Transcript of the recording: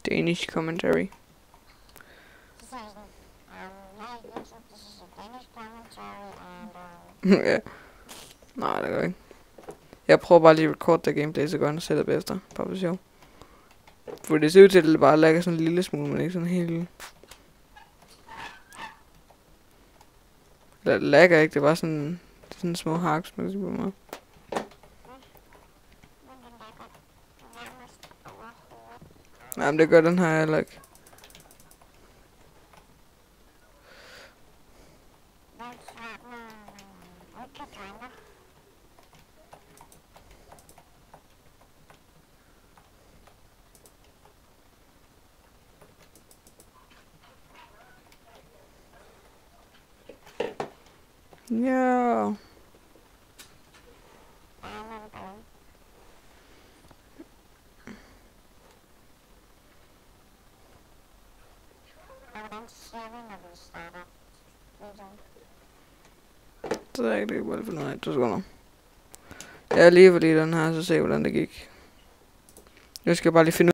Danish commentary. Ja. Nej, det gør jeg ikke. Jeg prøver bare lige at recorde det gameplay, så gør jeg sætter det efter. Bare for sjov. For det ser ud til, at det bare lagger sådan en lille smule, men ikke sådan helt. Eller det lagger ikke, det var sådan små haks, man kan sige på mig. Nej, men det gør den her heller ikke. Ja. Så er jeg ikke bare for noget, 2 sekunder. Jeg er lige fordi den her, så se hvordan det gik. Nu skal jeg bare lige finde